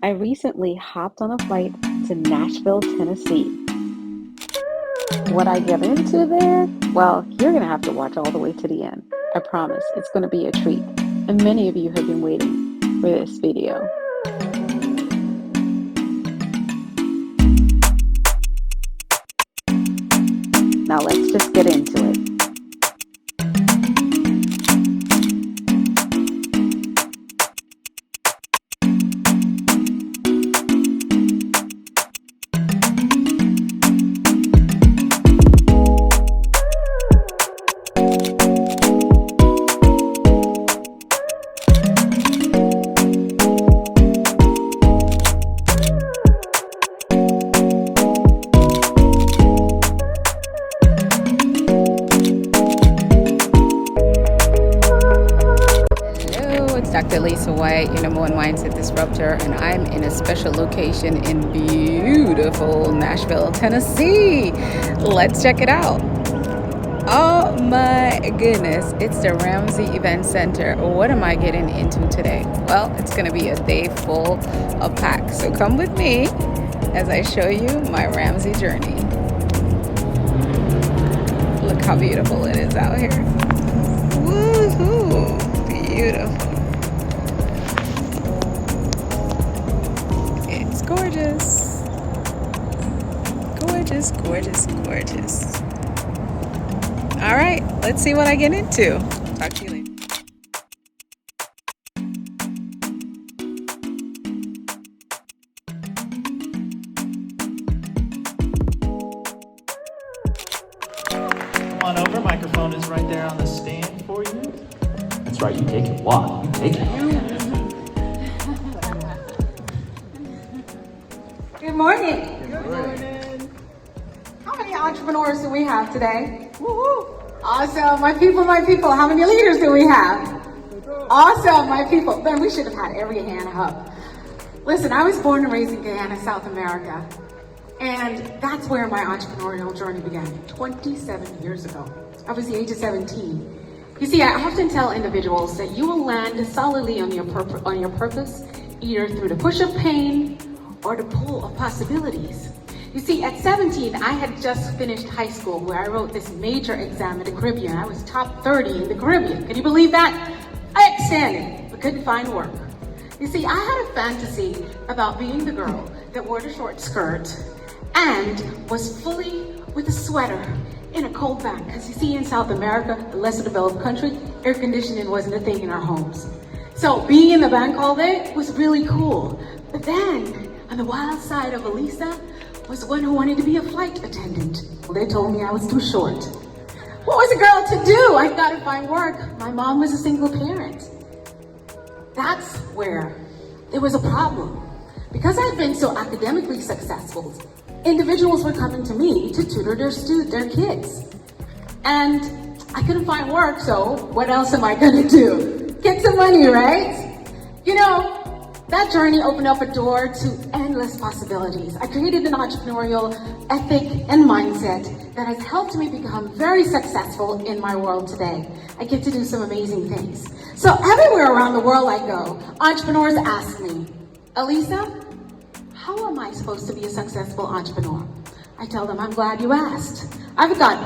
I recently hopped on a flight to Nashville, Tennessee. What I get into there? Well, you're going to have to watch all the way to the end. I promise, it's going to be a treat. And many of you have been waiting for this video. Now let's just get into it. Dr. Lisa White, your number one mindset disruptor, and I'm in a special location in beautiful Nashville, Tennessee. Let's check it out. Oh my goodness, it's the Ramsey Event Center. What am I getting into today? Well, it's going to be a day full of packs. So come with me as I show you my Ramsey journey. Look how beautiful it is out here. Woohoo! Beautiful. Gorgeous. Gorgeous, gorgeous, gorgeous. All right, let's see what I get into. Talk to you later. Come on over, microphone is right there on the stand for you. That's right, you take it. Walk, you take it. Good morning. Good morning. How many entrepreneurs do we have today? Woo-hoo. Awesome. My people, my people. How many leaders do we have? Awesome, my people. Man, we should have had every hand up. Listen, I was born and raised in Guyana, South America. And that's where my entrepreneurial journey began 27 years ago. I was the age of 17. You see, I often tell individuals that you will land solidly on your purpose, either through the push of pain or the pull of possibilities. You see, at 17, I had just finished high school where I wrote this major exam in the Caribbean. I was top 30 in the Caribbean. Can you believe that? Outstanding, but couldn't find work. You see, I had a fantasy about being the girl that wore the short skirt and was fully with a sweater in a cold bank. Because you see, in South America, a lesser developed country, air conditioning wasn't a thing in our homes. So being in the bank all day was really cool. But then, on the wild side of Elisa was one who wanted to be a flight attendant. Well, they told me I was too short. What was a girl to do? I got to find work. My mom was a single parent. That's where there was a problem. Because I'd been so academically successful, individuals were coming to me to tutor their kids. And I couldn't find work, so what else am I going to do? Get some money, right? You know, that journey opened up a door to endless possibilities. I created an entrepreneurial ethic and mindset that has helped me become very successful in my world today. I get to do some amazing things. So everywhere around the world I go, entrepreneurs ask me, Elisa, how am I supposed to be a successful entrepreneur? I tell them, I'm glad you asked. I've got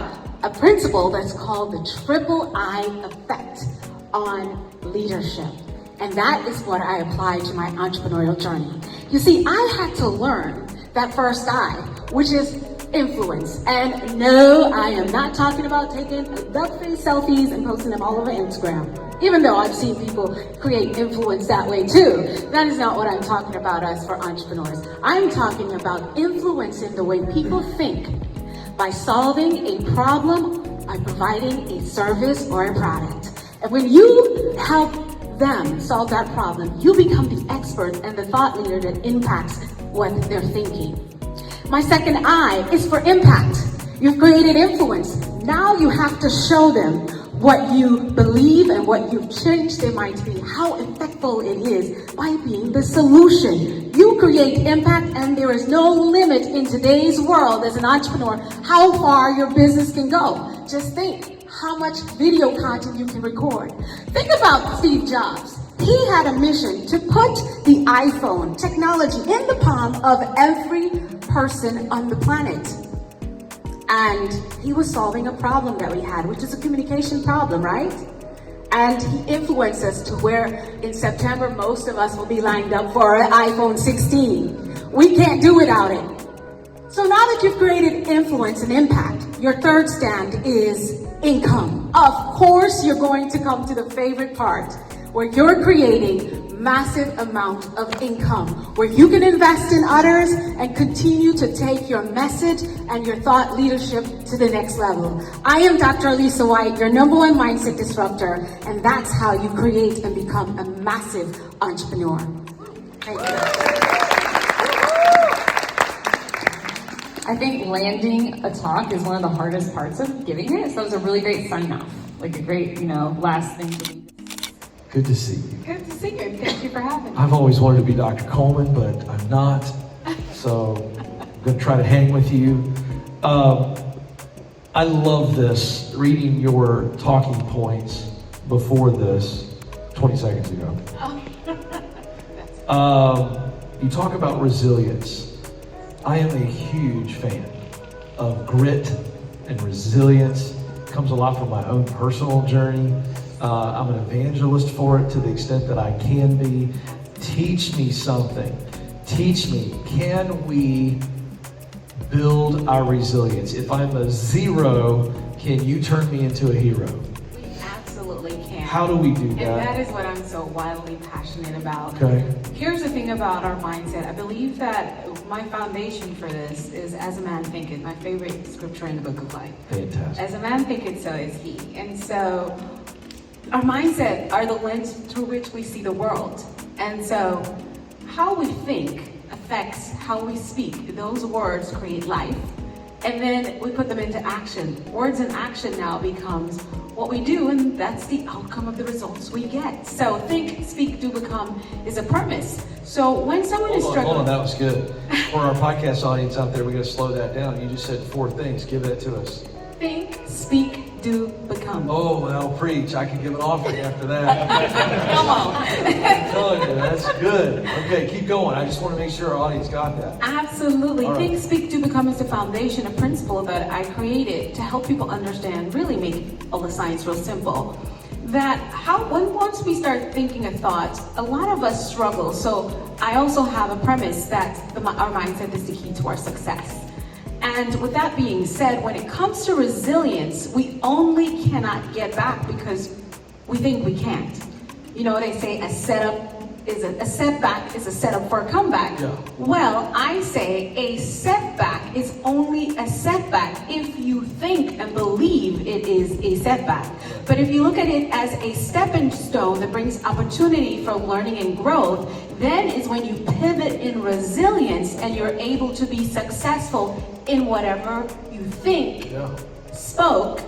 a principle that's called the triple I effect on leadership. And that is what I apply to my entrepreneurial journey. You see, I had to learn that first I, which is influence. And no, I am not talking about taking duck-face selfies and posting them all over Instagram. Even though I've seen people create influence that way too. That is not what I'm talking about as for entrepreneurs. I'm talking about influencing the way people think by solving a problem, by providing a service or a product. And when you help them solve that problem, you become the expert and the thought leader that impacts what they're thinking. My second I is for impact. You've created influence. Now you have to show them what you believe and what you've changed their mind to be, how effective it is by being the solution. You create impact, and there is no limit in today's world as an entrepreneur how far your business can go. Just think how much video content you can record. Think about Steve Jobs. He had a mission to put the iPhone technology in the palm of every person on the planet. And he was solving a problem that we had, which is a communication problem, right? And he influenced us to where in September, most of us will be lined up for an iPhone 16. We can't do without it. So now that you've created influence and impact, your third stand is income. Of course, you're going to come to the favorite part where you're creating massive amount of income, where you can invest in others and continue to take your message and your thought leadership to the next level. I am Dr. Alisa White, your #1 mindset disruptor, and that's how you create and become a massive entrepreneur. Thank you. I think landing a talk is one of the hardest parts of giving it, so it was a really great sign off, like a great, last thing to be. Good to see you. Good to see you. Thank you for having me. I've always wanted to be Dr. Coleman, but I'm not. So I'm going to try to hang with you. I love this, reading your talking points before this 20 seconds ago. You talk about resilience. I am a huge fan of grit and resilience. It comes a lot from my own personal journey. I'm an evangelist for it to the extent that I can be. Teach me something. Teach me, can we build our resilience? If I'm a 0, can you turn me into a hero? We absolutely can. How do we do that? And that is what I'm so wildly passionate about. Okay. Here's the thing about our mindset. I believe that my foundation for this is as a man thinketh, my favorite scripture in the book of life. Fantastic. As a man thinketh, so is he. And so our mindset are the lens through which we see the world. And so how we think affects how we speak. Those words create life. And then we put them into action. Words in action now becomes what we do, and that's the outcome of the results we get. So think, speak, do, become is a premise. So when someone is struggling... Hold on, that was good. For our podcast audience out there, we got to slow that down. You just said 4 things. Give that to us. Think, speak, do, become. Oh, well, preach. I can give an offering after that. Come on. I'm telling you, that's good. Okay, keep going. I just want to make sure our audience got that. Absolutely. All right. Think, speak, do, become is the foundation, a principle that I created to help people understand, really make all the science real simple. That once we start thinking a thought, a lot of us struggle. So I also have a premise that our mindset is the key to our success. And with that being said, when it comes to resilience, we only cannot get back because we think we can't. You know, they say a setback is a setup for a comeback. Yeah. Well, I say a setback is only a setback if you think and believe it is a setback. But if you look at it as a stepping stone that brings opportunity for learning and growth, then is when you pivot in resilience and you're able to be successful in whatever you think, spoke,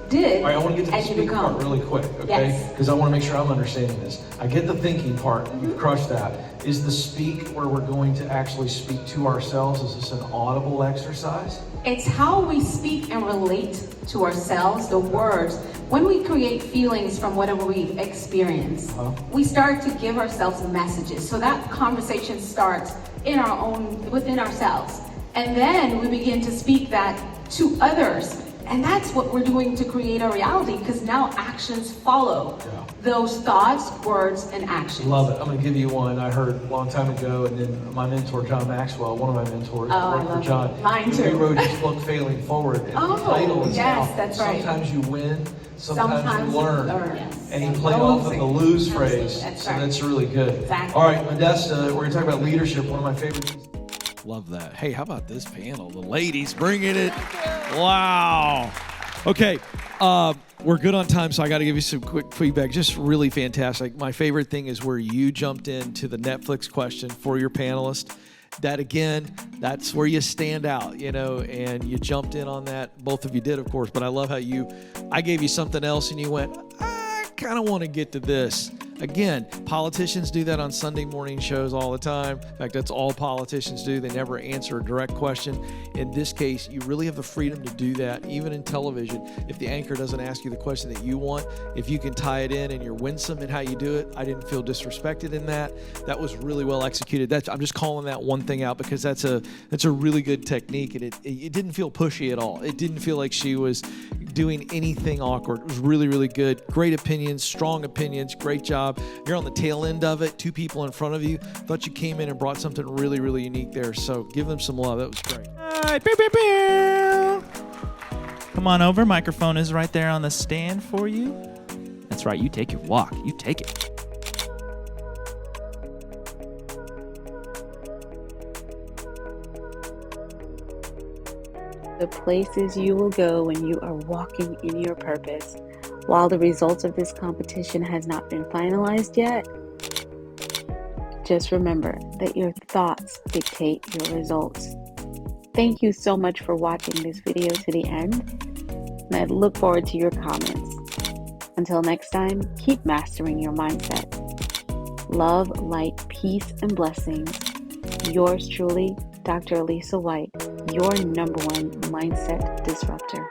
did, All right, I want to get to the and you speak become. part really quick, okay? Yes. Because I want to make sure I'm understanding this. I get the thinking part. You've crushed that. Is the speak where we're going to actually speak to ourselves? Is this an audible exercise? It's how we speak and relate to ourselves, the words. When we create feelings from whatever we've experienced, we start to give ourselves messages. So that conversation starts within ourselves. And then we begin to speak that to others. And that's what we're doing to create a reality, because now actions follow those thoughts, words, and actions. Love it. I'm going to give you one I heard a long time ago, and then my mentor, John Maxwell, one of my mentors, worked for John. Mine too. He wrote his book, Failing Forward. And the title is that's right. Sometimes you win, sometimes you learn. Yes. And he played off of the lose phrase. That's so right. that's really good. Exactly. All right, Modesta, we're going to talk about leadership, one of my favorite things. Love that. Hey, how about this panel? The ladies bringing it. Wow. Okay, we're good on time, so I got to give you some quick feedback. Just really fantastic. My favorite thing is where you jumped into the Netflix question for your panelist. That, again, that's where you stand out, and you jumped in on that. Both of you did, of course, but I love how I gave you something else, and you went, I kind of want to get to this. Again, politicians do that on Sunday morning shows all the time. In fact, that's all politicians do. They never answer a direct question. In this case, you really have the freedom to do that, even in television. If the anchor doesn't ask you the question that you want, if you can tie it in and you're winsome in how you do it, I didn't feel disrespected in that. That was really well executed. I'm just calling that one thing out because that's a really good technique, and it didn't feel pushy at all. It didn't feel like she was doing anything awkward. It was really, really good. Great opinions, strong opinions. Great job. You're on the tail end of it. Two people in front of you. Thought you came in and brought something really, really unique there. So give them some love. That was great. All right, pew, pew, pew. Come on over. Microphone is right there on the stand for you. That's right. You take your walk. You take it. The places you will go when you are walking in your purpose. While the results of this competition has not been finalized yet, just remember that your thoughts dictate your results. Thank you so much for watching this video to the end, and I look forward to your comments. Until next time, keep mastering your mindset. Love, light, peace, and blessings. Yours truly, Dr. Elisa White, your #1 mindset disruptor.